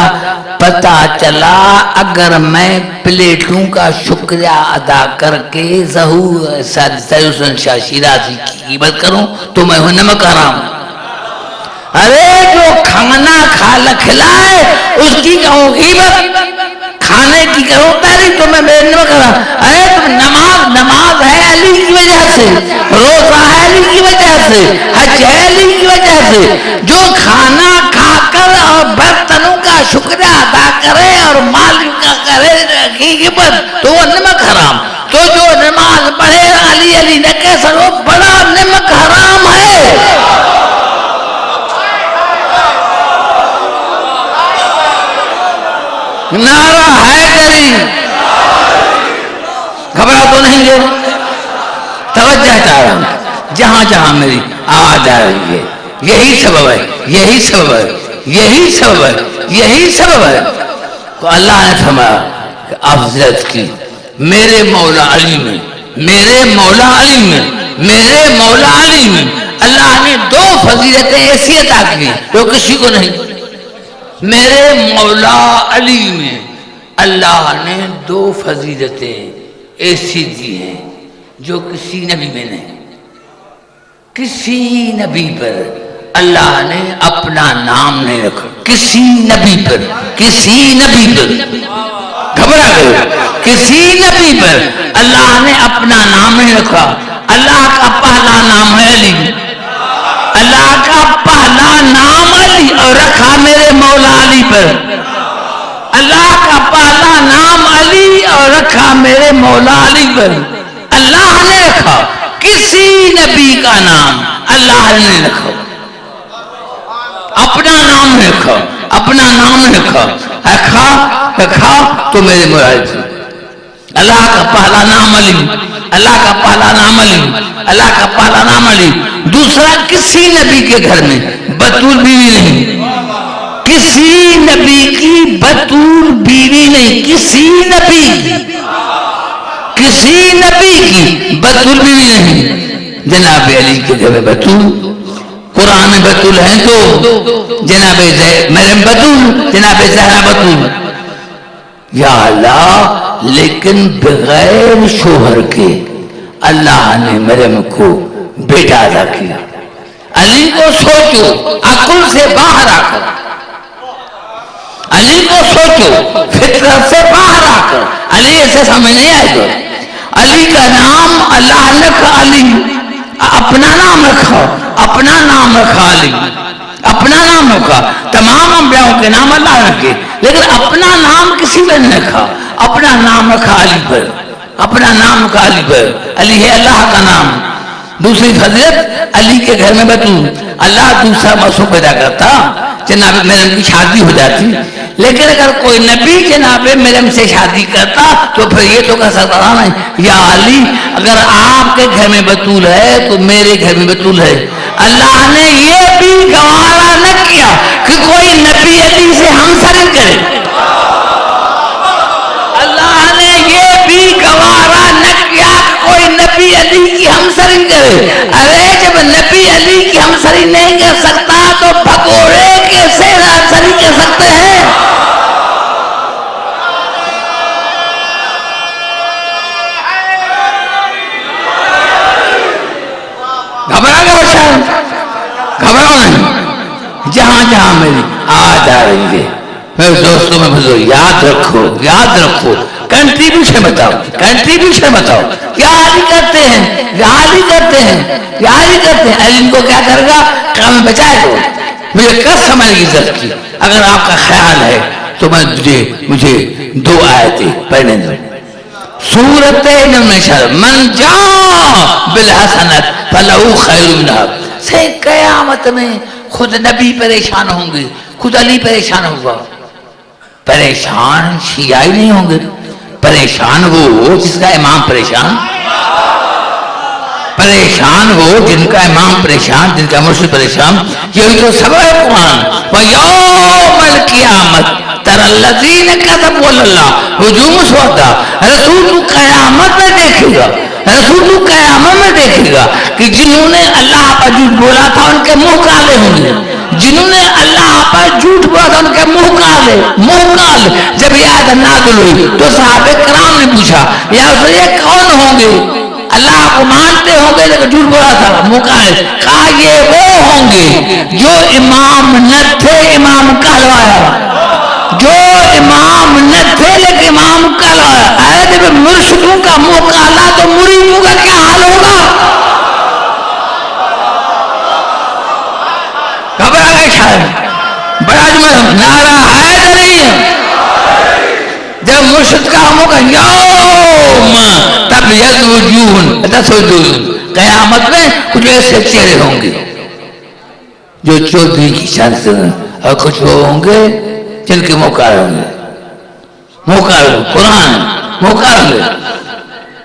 پتا چلا اگر میں پلیٹوں کا شکریہ ادا کر کے ظہور حسن شاہ شیرازی کی قیمت کروں تو میں ہوں نمک حرام۔ ارے جو کھانا کھلائے اس کی کہوں قیمت، کھانے کی کرو تعریف تو میں نمک حرام۔ ارے تم نماز ہے علی کی وجہ سے، روزہ ہے علی کی وجہ سے، حج ہے علی کی وجہ سے۔ جو کھانا کھا کر اور برتنوں کا شکریہ ادا کرے اور مال کا کرے قیمت تو وہ نمک حرام۔ تو جو نماز پڑھے علی نہ کہہ سکو بڑا نمک حرام ہے۔ نعرہ حیدری، گھبرا تو نہیں ہے؟ توجہ چاہ رہا ہوں، جہاں جہاں میری آواز آ رہی ہے یہی سبب ہے، یہی سبب ہے، یہی سبب ہے، یہی سبب ہے۔ تو اللہ نے فرمایا کہ افضلت کی میرے مولا علی میں، میرے مولا علی میں، میرے مولا علی میں اللہ نے دو فضیلتیں ایسی عطا کی جو کسی کو نہیں. میرے مولا علی میں اللہ نے دو فضیلتیں ایسی دی ہیں جو کسی نبی میں نہیں. کسی نبی پر اللہ نے اپنا نام نہیں رکھا. کسی نبی پر گھبرا گئے. کسی نبی پر اللہ نے اپنا نام نہیں رکھا. اللہ کا پہلا نام ہے علی. اللہ کا پہلا نام علی اور رکھا میرے مولا علی پر. اللہ کا پہلا نام علی اور رکھا میرے مولا علی پر. اللہ نے رکھا. کسی نبی کا نام اللہ نے رکھا. اپنا نام رکھا. اپنا نام رکھا تو میرے مولا علی. اللہ کا پہلا نام علی. اللہ کا پہلا نام علی. اللہ کا پہلا نام علی. دوسرا کسی نبی کے گھر میں بطول بیوی نہیں. کسی نبی کی بطول بیوی نہیں. کسی نبی کی بطول بیوی نہیں. جناب علی کے گھر میں بطول. قرآن میں بطول ہیں تو جناب مریم بطول, جناب زہرا بطول. یا اللہ, لیکن بغیر شوہر کے اللہ نے مریم کو بیٹا ادا کیا. علی کو سوچو عقل سے باہر آ کر. علی کو سوچو فطرت سے باہر آ کر. علی ایسے سمجھ نہیں آئے گا. علی کا نام اللہ نے رکھا. علی اپنا نام رکھا. اپنا نام رکھا علی. اپنا نام رکھا. تمام انبیاءوں کے نام اللہ رکھے لیکن اپنا نام کسی نے نہیں رکھا. اپنا نام رکھا علی پر. اپنا نام رکھا علی پر. علی ہے اللہ کا نام. دوسری فضیلت علی کے گھر میں بطول. اللہ دوسرا معصوم پیدا کرتا, جناب مریم کی شادی ہو جاتی. لیکن اگر کوئی نبی جناب مریم سے شادی کرتا تو پھر یہ تو کہہ سکتا تھا نا, یا علی اگر آپ کے گھر میں بطول ہے تو میرے گھر میں بطول ہے. اللہ نے یہ بھی گوارا نہ کیا کہ کوئی نبی علی سے ہمسری کرے. اللہ نے یہ بھی گوارا نہ کیا کہ کوئی نبی علی کی ہمسری کرے. ارے جب نبی علی کی ہمسری نہیں کر سکتا تو بھگوڑے کیسے ہمسری کر سکتے ہیں؟ گھبراؤ نہیں. جہاں جہاں میری آج آ رہی ہے میرے دوستوں میں بھلو یاد رکھو کنٹریبیوشن بتاؤ. کیا علی کرتے ہیں. علی کو کیا کرے گا؟ کام بچائے گا. مجھے کس سمجھ کی ضرورت کی. اگر آپ کا خیال ہے تو مجھے دو آیتیں پڑھنے دیں. سورت من جاء بالحسنۃ فلہ خیر منہا. سے قیامت میں خود نبی پریشان ہوں گے, خود علی پریشان ہوگا. پریشان شیعہ نہیں ہوں گے. پریشان وہ جس کا امام پریشان ہو, جن کا امام پریشان, جن کا مرشد پریشان. یہی تو سبب ہے قرآن. وَيَوْمَ الْقِيَامَةِ تَرَى الَّذِينَ كَذَبُوا عَلَى اللَّهِ وُجُوهُهُمْ مُسْوَدَّةٌ. رسول قیامت میں دیکھے گا کہ جنہوں نے اللہ پر جھوٹ بولا تھا ان کے منہ کالے ہوں گے. جنہوں نے اللہ پر جھوٹ بولا تھا ان کے منہ کالے. جب یہ آیت نازل ہوئی تو صحابہ کرام نے پوچھا یا رسول یہ کون ہوں گے؟ اللہ کو مانتے ہوں گے لیکن جھوٹ بولا تھا منہ کالے. کہا یہ وہ ہوں گے جو امام نہ تھے, امام کہلوایا. جو امام نہ تھے لیکن امام کہلوایا. اے جب مرشدوں کا منہ کالا تو مریدوں کا کیا حال ہوگا؟ گھبرا گئے شاید. بڑا جمعہ نعرہ حیدری. جب مرشد کا موقع یوم تبیض وجوہ, قیامت میں کچھ ایسے چہرے ہوں گے جو چودھری کی شان سے, اور کچھ وہ ہوں گے جن کے موقع ہوں گے. قرآن موقع ہوں گے.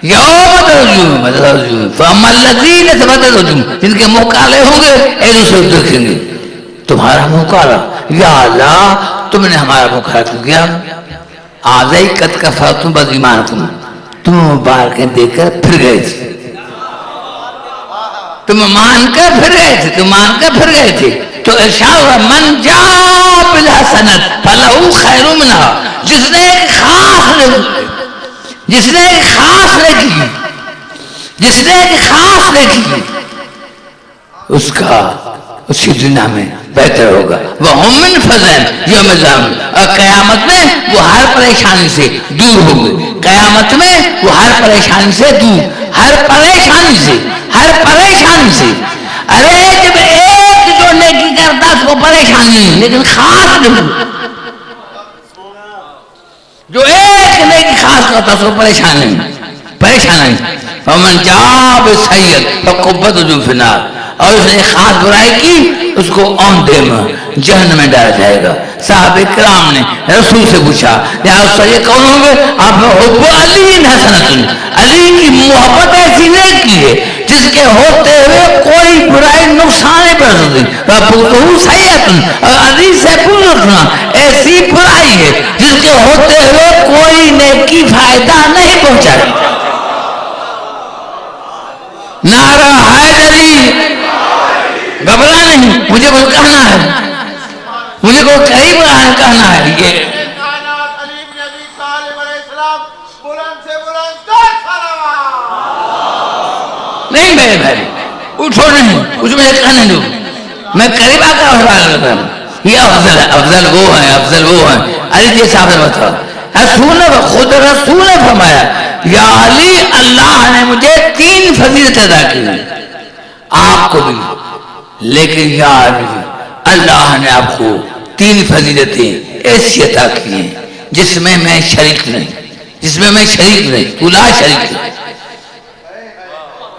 یوم تبیض فاما الذین اسودت وجوہہم, جن کے منہ کالے ہوں گے ایک دوسرے کو دیکھیں گے. تمہارا منہ کالا, یا اللہ تم نے ہمارا منہ کالا کیا. آزائی قد کفرتم بعد ایمانکم, تم مبارکیں دے کر پھر گئے تھے. تم مان کر پھر گئے تھے تو ارشاد ہوا من جاء بالحسنۃ فلہ خیر منہا، جس نے ایک خاص نیکی اس کا اسی دنیا میں بہتر ہوگا، وَهُمْ مِنْ فَزَعٍ يَوْمَ الْقِيَامَةِ، اور قیامت میں وہ ہر پریشانی سے دور ہوں گے، قیامت میں وہ ہر پریشانی سے دور، ہر پریشانی سے ارے جب ایک جو نیکی کرتا اس کو پریشانی نہیں، لیکن خاص جو ایک نیکی خاص کرتا اس کو پریشانی فَمَنْ جَاءَ بِالسَّيِّئَةِ فَكُبَّتْ وُجُوهُهُمْ فِي النَّارِ، اور اس نے خاص برائی کی اس کو اوندھے میں جہنم میں ڈالا جائے گا۔ صحابہ کرام نے رسول سے پوچھا یا رسول یہ کون ہوں گے؟ آپ نے حب علی حسنۃ، علی کی محبت ایسی نیکی ہے جس کے ہوتے ہوئے کوئی برائی نقصان نہیں پہنچ سکتی، وَبُغْضُهُ سَیِّئَةٌ، اور علی سے بغض رکھنا ایسی برائی ہے جس کے ہوتے ہوئے کوئی نیکی فائدہ نہیں پہنچائے۔ نعرہ حیدری، گھبرا نہیں، مجھے کچھ کہنا ہے، مجھے کوئی قریب کہنا ہے۔ یہ علی بن ابی طالب علیہ السلام بلند سے بلند کر صلوات۔ نہیں میرے بھائی اٹھو نہیں، کچھ مجھے کہنے دو، میں قریب آ کر سوال کرتا ہوں۔ یہ افضل وہ ہیں علی جی صاحب نے بتایا، خود رسول نے فرمایا یا علی اللہ نے مجھے 3 فضیلت ادا کی، آپ کو بھی، لیکن یا علی اللہ نے آپ کو 3 فضیلتیں ایسی عطا کی ہیں جس میں میں شریک نہیں، اولا شریک نہیں۔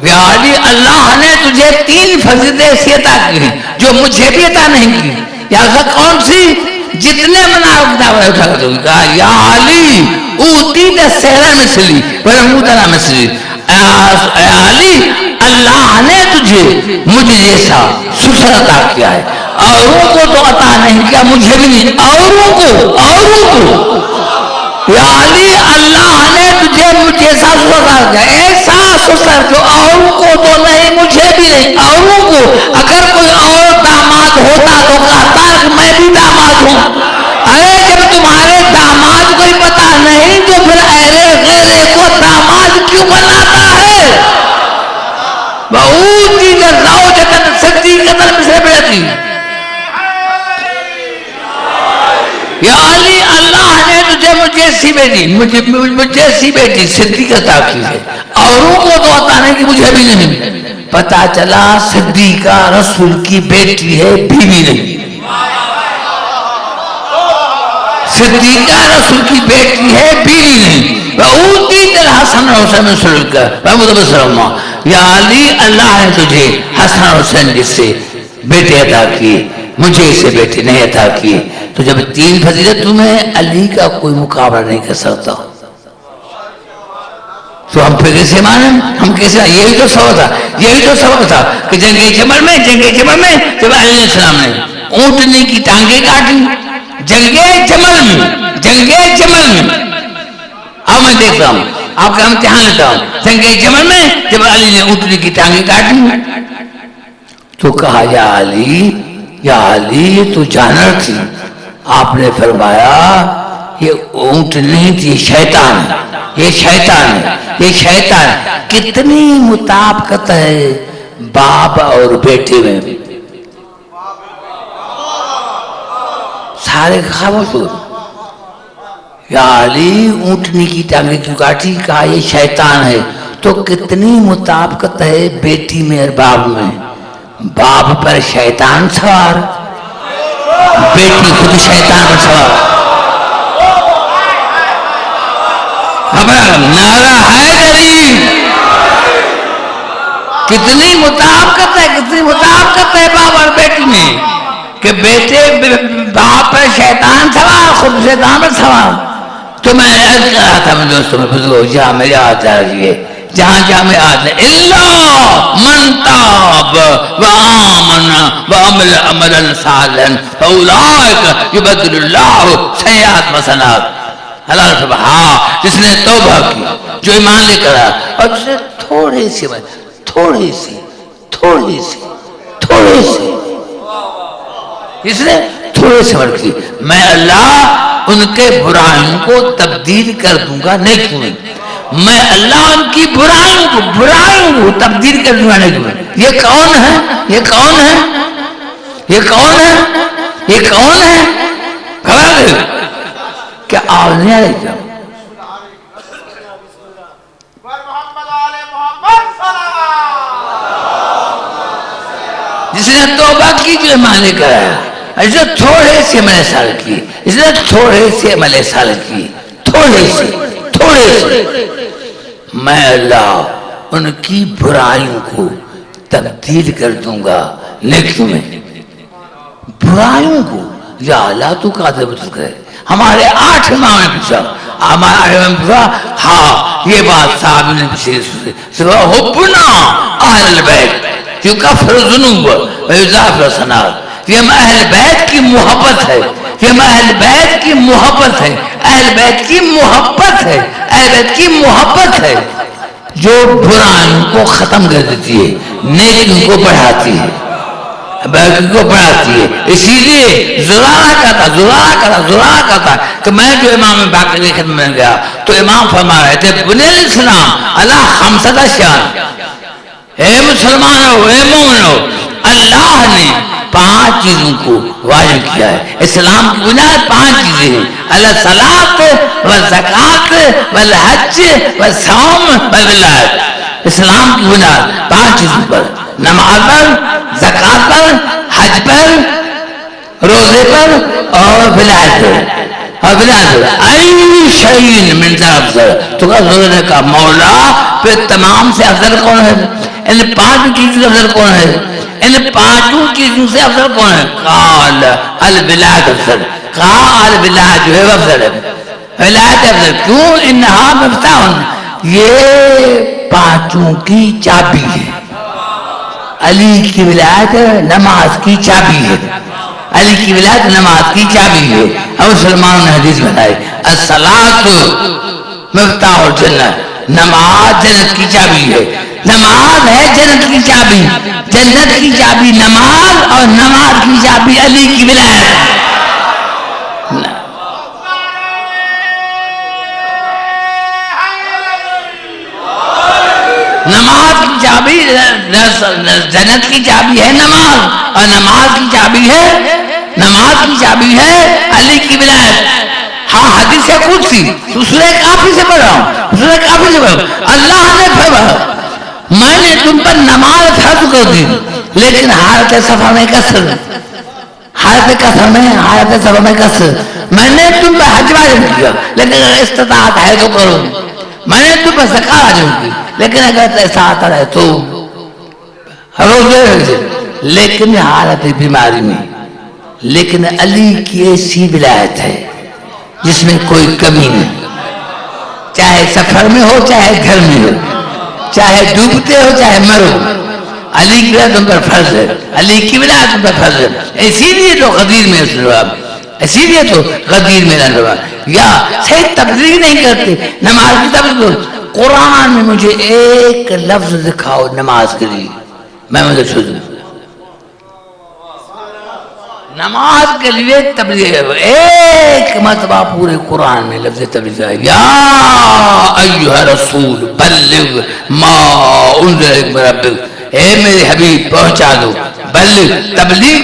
یا علی اللہ نے تجھے 3 فضیلتیں ایسی عطا کی ہیں جو مجھے بھی عطا نہیں کی۔ یا کون سی؟ جتنے منار کتاب اٹھا کر دوں گی، کہا یا علی اوتیت سہرا مثلی ولموتنا مثلی، اے علی اللہ نے تجھے مجھے جیسا سسر عطا کیا ہے، اوروں کو تو عطا نہیں کیا، مجھے بھی نہیں، اوروں کو یا علی اللہ نے تجھے مجھے ایسا سسر عطا کیا، ایسا سسر جو اوروں کو تو نہیں مجھے بھی نہیں، اوروں کو اگر کوئی اور داماد ہوتا تو کہتا کہ میں بھی داماد ہوں۔ ارے جب تمہارے داماد کو ہی پتا نہیں تو پھر غیرے کو داماد کیوں بناتا ہے؟ بہوتی جزاؤ جتن سکتی قتل مصر بیٹی، یا علی اللہ نے تجھے مجھے سی بیٹی صدیق عطا کی ہے، اوروں کو تو عطا نہیں کہ مجھے بھی نہیں۔ پتا چلا صدیقہ رسول کی بیٹی ہے، بیوی نہیں، صدیقہ رسول کی بیٹی ہے، بیوی نہیں۔ وَأُوتِيَ الْحَسَنَ وَالْحُسَيْنَ مِنْ رَسُولِكَ محمد صلی اللہ علیہ وسلم، یا علی اللہ نے تجھے حسن اور حسین جس سے بیٹے عطا کی، مجھے اسے بیٹے نہیں عطا کی۔ تو جب 3 فضیلت تمہیں علی کا کوئی مقابلہ نہیں کر سکتا تو ہم پھر کیسے مانیں؟ ہم کیسے؟ یہی تو سبق تھا کہ جنگ جمل میں جب علیہ السلام نے اونٹنی کی ٹانگیں کاٹی، جنگ جمل میں اب میں دیکھتا ہوں، آپ کا امتحان لیتا ہوں، جنگ جمل میں جب علی نے اونٹنی کی ٹانگیں کاٹی تو کہا یا علی یہ تو جانور تھی، آپ نے فرمایا یہ اونٹ نہیں تھی، یہ شیطان۔ کتنی مطابقت ہے باپ اور بیٹے میں، سارے خاموش ہو۔ یا علی اونٹنی کی ٹانگیں کیوں کاٹی؟ کہا یہ شیطان ہے۔ تو کتنی مطابقت ہے بیٹی میں اور باپ میں، باپ پر شیطان سوار، بیٹی خود شیطان پر سوار۔ نعرہ حیدری، کتنی مطابقت ہے باپ اور بیٹی میں کہ بیٹے باپ پر شیطان سوار، خود شیطان پر سوار۔ تو میں عرض کر رہا تھا میرے دوستوں میں بزرگوں، جہاں میری آج آ رہی ہے، جہاں میں آج ہے اللہ من تاب وآمن وعمل عملا صالحا فاولئک یبدل اللہ سیئات حسنات۔ اللہ سبحانہ جس نے توبہ کی، جو ایمان لے کر آیا، اور جس نے تھوڑی سی تھوڑی سی اس نے تھوڑے سے عمل کی. میں اللہ ان کے برائیوں کو تبدیل کر دوں گا نیکیوں میں. میں اللہ ان کی برائیوں کو تبدیل کر دوں گا نیکیوں میں. یہ کون ہے؟ یہ کون ہے؟ یہ کون ہے؟ یہ کون ہے؟ خبر ہے کیا آواز نہیں آ رہی کیا؟ جس نے توبہ کی جو ایمان لے کر آیا, اس نے تھوڑے سے عمل سال کی, اس نے تھوڑے سے عمل سال کی, تھوڑے سے میں اللہ ان کی برائیوں کو تبدیل کر دوں گا نیکیوں میں. برائیوں کو یا اللہ تو قادر بدل کرے. ہمارے 8 امام نے پوچھا, ہمارے 8 امام نے پوچھا, ہاں یہ بات صاحب نے پوچھی, حبنا اہل البیت یکفر الذنوب ویضاعف الحسنات. یہ اہل بیت کی محبت ہے, یہ اہل بیت کی محبت ہے, اہل بیت کی محبت ہے, اہل بیت کی محبت ہے جو برائیوں کو ختم کر دیتی ہے, نیکیوں کو بڑھاتی ہے, کو بڑھاتی ہے. اسی لیے زرارہ کہتا کہ میں جو امام باقر کی خدمت میں گیا تو امام فرما رہے تھے بنی الاسلام علی 5 اشیاء. اے مسلمانوں, اے مومنوں, اللہ نے 5 چیزوں کو واجب کیا ہے. اسلام کی بنیاد 5 چیزیں ہیں, الصلاۃ والزکوٰۃ والحج والصوم والولایت. اسلام کی بنیاد 5 چیزوں پر, نماز پر, زکوٰۃ پر, حج پر, روزے پر اور ولایت پر. اور ولایت ای شیء من افضل. تو حضور نے کہا مولا پھر تمام سے افضل کون ہے؟ ان 5 چیزوں سے افضل کون ہے؟ ان 5 چیزوں سے افضل کون ہے؟ قال الولایت افضل. قال الولایت جو ہے افضل ہے, ولایت افضل. کیوں؟ انہا مفتاح, یہ 5 کی چابی ہے. علی کی ولایت نماز کی چابی ہے, علی کی ولایت نماز کی چابی ہے. اب مسلمانوں نے حدیث بتائی الصلاۃ مفتاح الجنہ, نماز جنت کی چابی ہے. نماز ہے جنت کی چابی, جنت کی چابی نماز, اور نماز کی چابی علی کی ولایت. نماز کی چابی جنت کی چابی ہے نماز, اور نماز کی چابی ہے علی کی ولایت. ہاں حدیث قدسی سورہ کافی سے پڑھ رہا ہوں, اللہ نے فرمایا میں نے تم پر نماز فرض کر دی, لیکن حالت سفر میں کثر, میں نے تم پر حج واجب کیا, لیکن اگر استطاعت ہے تو کرو. میں نے تم پر زکوٰۃ واجب کی, لیکن اگر استطاعت ہے تو روزے. لیکن حالت بیماری میں, لیکن علی کی ایسی ولایت ہے جس میں کوئی کمی نہیں, چاہے سفر میں ہو چاہے گھر میں ہو, چاہے ڈوبتے ہو چاہے مرو, علی کی ولایت تم پر فرض ہے, علی کی ولایت تم پر فرض ہے. اسی لیے تو غدیر میں یا صحیح تبلیغ نہیں کرتے نماز کی تبلیغ. قرآن میں مجھے ایک لفظ دکھاؤ نماز کے لیے, میں مجھے چھو دوں. نماز کے لیے تبلیغ ایک مرتبہ پورے قرآن میں لفظ تبلیغ ہے, یا ایھا رسول بلغ ما انزل الیک من ربک. اے میرے حبیب پہنچا دو, بلغ تبلیغ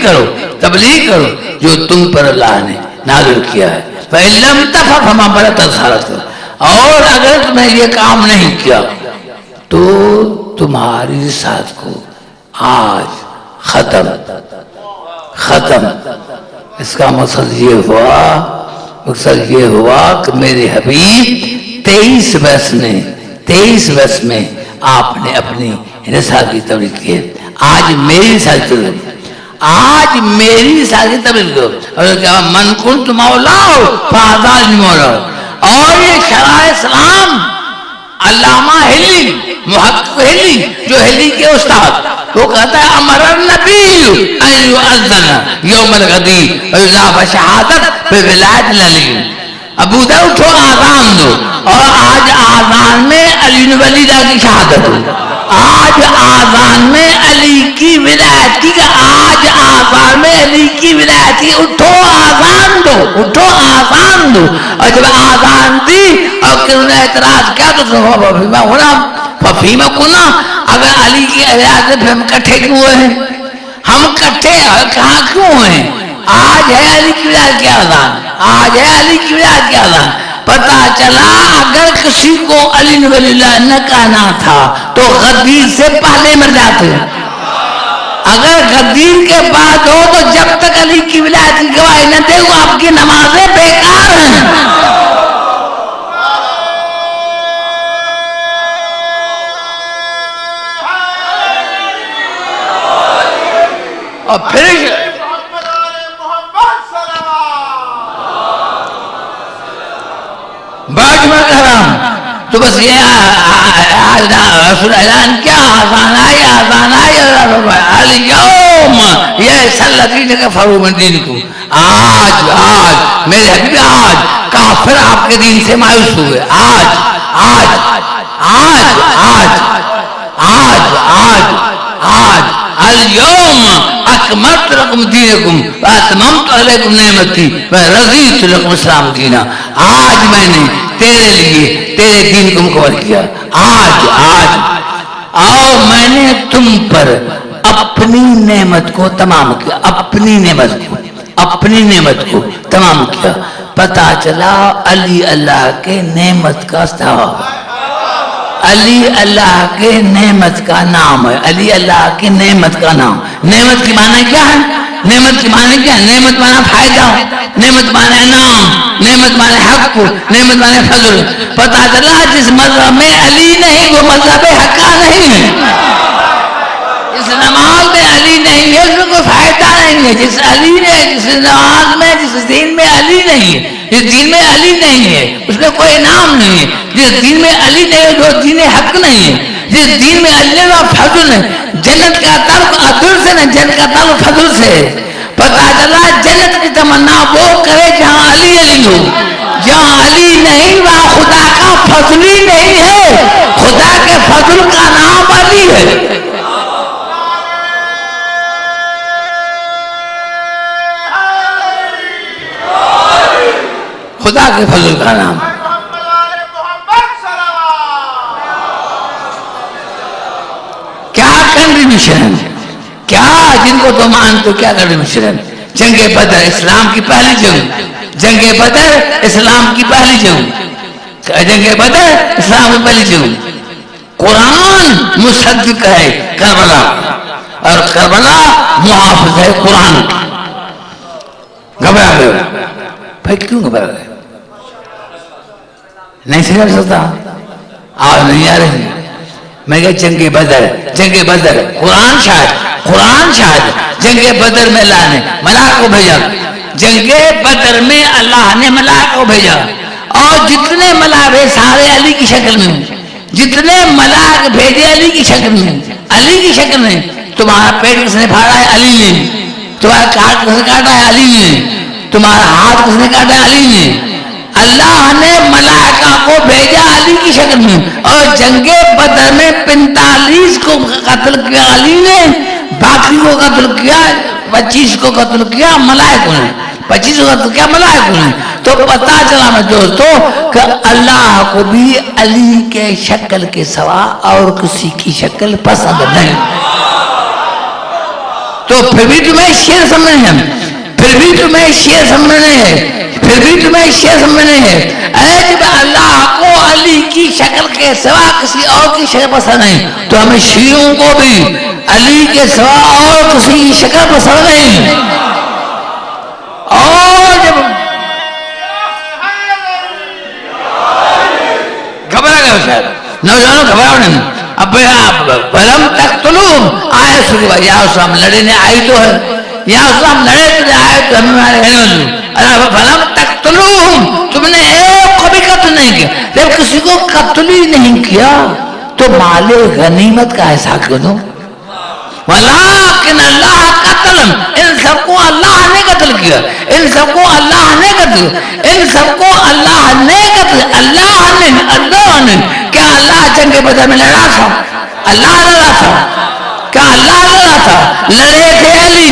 کرو جو تم پر اللہ نے نازل کیا ہے. فإن لم تفعل فما بلغت رسالته. اور اگر تم نے یہ کام نہیں کیا تو تمہاری رسالت کو آج ختم. اس کا مقصد یہ ہوا کہ میرے حبیب 23 برس میں آپ نے اپنی رسالت کی تبلیغ کی ہے. آج میری رسالت کی تبلیغ کرو. اور کہا من کنت مولاہ فہذا مولاہ. اور یہ شرع اسلام علامہ ہلی, محقق ہلی, جو ہلی کے استاد, وہ کہتا ہے امر النبی ان یؤذن یوم الغدیر ویضاف شہادت بولایت علی. ابو داؤد اٹھو آذان دو, اور آج آذان میں علی بن ولی کی شہادت ہو. آج آذان میں علی کی ولایت کی، آج آذان میں علی کی ولایت کی، اٹھو آذان دو، اٹھو آذان دو۔ اور جب آذان دی اور انہوں نے اعتراض کیا تو فیما ہونا فیما کنا، اگر علی کی ولایت سے پھر ہم کٹھے کیوں ہیں؟ ہم کٹھے کہاں کیوں ہیں؟ آج ہے علی کی ولایت کی آذان، آج ہے علی کی ولایت کی آذان۔ پتا چلا اگر کسی کو علی ولی اللہ نہ کہنا تھا تو غدیر سے پہلے مر جاتے، اگر غدیر کے بعد ہو تو جب تک علی کی ولایت کی گواہی نہ دے وہ آپ کی نمازیں بیکار ہیں۔ اور پھر بعد میں کہہ رہا ہوں تو بس یہ رسول اعلان کیا، آذان آئی، آذان آئی، الیوم یئس الذین کفروا من دینکم، آج میرے حبیب آج کافر آپ کے دین سے مایوس ہوئے، آج آج آج آج آج آج آج الیوم اکملت لکم دینکم واتممت علیکم نعمتی ورضیت لکم اسلام دینا، آج میں نے تیرے لیے تیرے دین کو مکمل کیا، آج آج اور میں نے تم پر اپنی نعمت کو تمام کیا، اپنی نعمت کو تمام کیا۔ پتا چلا علی اللہ کے نعمت کا ثواب، علی اللہ کے نعمت کا نام ہے، علی اللہ کی نعمت کا نام۔ نعمت کی معنی کیا ہے؟ نعمت کی معنی کیا ہے؟ نعمت معنی فائدہ، نعمت معنی انعام، نعمت معنی حق، نعمت معنی فضل۔ پتا چلا جس مذہب میں علی نہیں وہ مذہب حقہ نہیں ہے، جس نماز میں علی نہیں ہے اس میں کوئی فائدہ نہیں ہے، جس علی نے جس نماز میں جس دین میں علی نہیں ہے، جس دین میں علی نہیں ہے اس میں کوئی انعام نہیں ہے، جس دین میں علی نہیں ہے جو دین حق نہیں ہے، جس دین میں علی کا فضل ہے۔ جنت کا تعلق عدل سے نہیں، جنت کا تعلق فضل سے۔ پتا چلا جنت کی تمنا وہ کرے جہاں علی ہو، جہاں علی نہیں وہاں خدا کا فضل ہی نہیں ہے، خدا کے فضل کا نام علی ہے۔ خدا کے فضل کا نام کیا کنٹریبیوشن، کیا جن کو تو مانتے کیا کنٹریبیوشن؟ جنگ بدر اسلام کی پہلی جنگ، جنگ بدر اسلام کی پہلی جنگ، جنگ بدر اسلام کی پہلی جنگ۔ قرآن مصدق ہے کربلا، اور کربلا محافظ ہے قرآن۔ گھبرا گئے بھائی، کیوں گھبرا گئے؟ نہیں سمجھ سکتا، آج نہیں آ رہی۔ میں کہا جنگ بدر، جنگ بدر قرآن شاہد جنگ بدر میں اللہ نے ملائکہ کو بھیجا، جنگ بدر میں اللہ نے ملائکہ کو بھیجا، اور جتنے ملائکے سارے علی کی شکل میں، جتنے ملائکے بھیجے علی کی شکل میں، علی کی شکل میں۔ تمہارا پیٹ کس نے پھاڑا ہے؟ علی نے۔ تمہارا کاٹ کس نے کاٹا ہے؟ علی نے۔ تمہارا ہاتھ کس نے کاٹا ہے؟ علی نے۔ اللہ نے ملائکہ کو بھیجا علی کی شکل میں، اور جنگ بدر میں 45 کو قتل کیا علی نے، باقی کو قتل کیا 25 کو قتل کیا ملائکوں نے، 25 کو قتل کیا ملائکوں نے۔ تو پتا چلا میں دوستو کہ اللہ کو بھی علی کے شکل کے سوا اور کسی کی شکل پسند نہیں۔ تو پھر بھی تمہیں شیر سمجھنے ہیں، پھر بھی تمہیں شیر سمجھنے ہیں، پھر بھی تمہیں شیر سمجھنے ہیں۔ اے جب اللہ کو علی کی شکل کے سوا کسی اور کی شکل پسند نہیں تو ہمیں شیعوں کو بھی علی کے سوا اور کسی کی شکل پسند نہیں۔ اور جب گھبرا گئے شاید نوجوانوں، گھبراؤ نہیں۔ اب فلم تقتلوہم آئے سوری بھائی، یا اسلام لڑے نے آئی تو ہے، یا اسلام لڑے تو آئے تو ہمیں ہمارے گھر فلم تقتلوہم، تم نے ایک کو بھی قتل نہیں کیا۔ جب کسی کو قتل ہی نہیں کیا تو مال غنیمت کا ایسا کیوں دو؟ ولیکن اللہ قتل، ان سب کو اللہ نے قتل کیا، ان سب کو اللہ نے قتل، ان سب کو اللہ نے قتل، اللہ نے کیا اللہ جنگ بدر میں لڑا تھا؟ اللہ لڑا تھا، کہا اللہ لڑا تھا، لڑے تھے علی،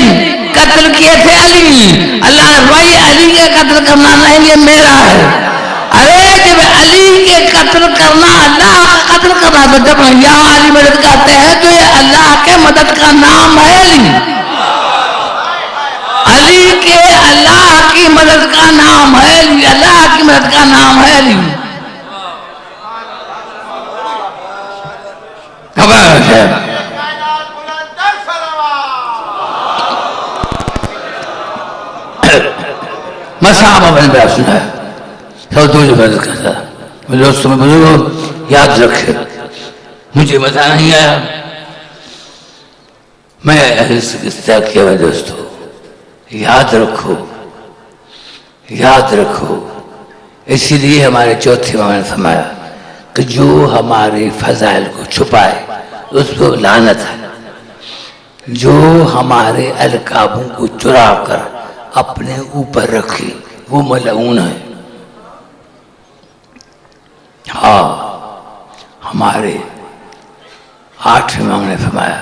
قتل کیے تھے علی، اللہ نے بھائی علی کے قتل کرنا نہیں یہ میرا ہے۔ ارے جب علی کے قتل کرنا اللہ کا قتل کرنا تو جب یا علی مدد کہتے ہیں تو یہ اللہ کے مدد کا نام ہے علی، علی کے اللہ کی مدد کا نام ہے علی، اللہ کی مدد کا نام ہے علی۔ خبر ہے کائنات بلند در سلام۔ میں صحابہ بن بیعت سنا ہے، سب دو جو مدد کرتا ہے۔ میرے دوستوں میں بزرگوں یاد رکھے، مجھے مزہ نہیں آیا، میں اس طرح کیا ہے دوستوں، یاد رکھو، یاد رکھو۔ اسی لیے ہمارے چوتھے امام نے فرمایا کہ جو ہمارے فضائل کو چھپائے اس کو لعنت ہے، جو ہمارے القابوں کو چرا کر اپنے اوپر رکھے وہ ملعون ہے۔ ہاں ہمارے آٹھویں امام نے فرمایا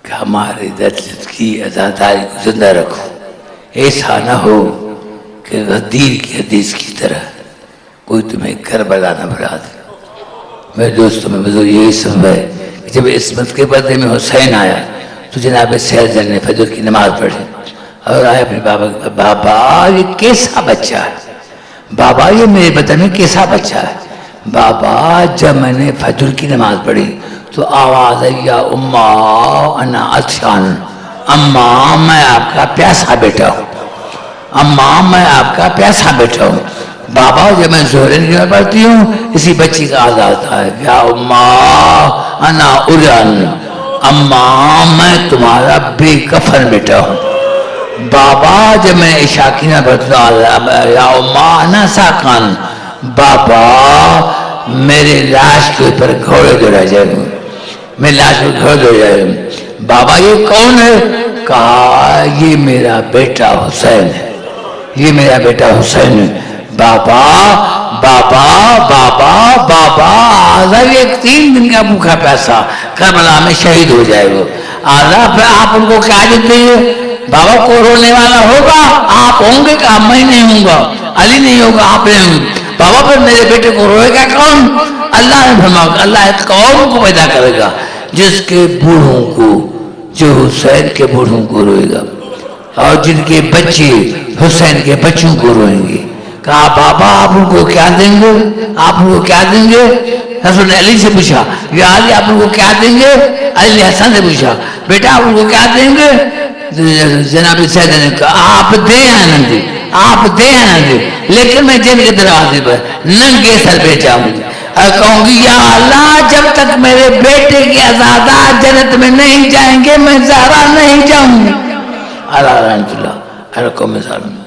کہ ہمارے دلت کی عزاداری کو زندہ رکھو، ایسا نہ ہو کہ غدیر کی حدیث کی طرح کوئی تمہیں کربلا نہ بھلا دے۔ میرے دوستوں میں بزرگ یہی سب ہے کہ جب عصمت کے پردے میں حسین آیا تو جناب سیدنا نے فجر کی نماز پڑھی اور آئے اپنے بابا کے بابا یہ کیسا بچہ ہے، بابا یہ میرے بدن میں کیسا بچہ ہے۔ بابا جب میں نے فجر کی نماز پڑھی تو آواز ہے یا اماں انا عطشان، اماں میں آپ کا پیاسا بیٹا ہوں، اماں میں آپ کا پیاسا بیٹا ہوں۔ بابا جب میں ظہر کی نماز پڑھتی ہوں اسی بچی کا آواز آتا ہے یا اماں انا عریان، اماں میں تمہارا بے کفن بیٹا ہوں۔ بابا جب میں عشاء کی نماز پڑھتی ہوں یا اماں انا ساکان، بابا میرے لاش کے اوپر گھوڑے دوڑا جائے گا، میرے لاش کے گھوڑے دوڑا جائے گا۔ بابا یہ کون ہے؟ کہا یہ میرا بیٹا حسین ہے، یہ میرا بیٹا حسین ہے۔ بابا بابا بابا بابا آزا یہ 3 دن کا بھوکا پیسا کربلا میں شہید ہو جائے گا، آزا پھر آپ ان کو کیا دیتے ہیں؟ بابا کو رونے والا ہوگا آپ ہوں گے کہ میں نہیں ہوں گا، علی نہیں ہوگا آپ نہیں ہوں گے۔ بابا پھر میرے بیٹے کو روئے گا کون؟ اللہ نے فرمایا اللہ ایک قوم کو پیدا کرے گا جس کے بوڑھوں کو، جو حسین کے بوڑھوں کو روئے گا اور جن کے بچے حسین کے بچوں کو روئیں گے۔ کہا بابا آپ ان کو کیا دیں گے؟ آپ ان کو کیا دیں گے؟ حسن نے علی سے پوچھا یا علی آپ ان کو کیا دیں گے؟ علی نے حسن سے پوچھا بیٹا آپ ان کو کیا دیں گے؟ جناب سیدنا نے کہا آپ دیں آنند، آپ دیں آنند، لیکن میں جن کے دروازے پر ننگے سر پہ جاؤں گی اور کہوں گی یا اللہ جب تک میرے بیٹے کی آزادہ جنت میں نہیں جائیں گے میں زہرا نہیں جاؤں گی۔ اللہ رحمت اللہ علیہ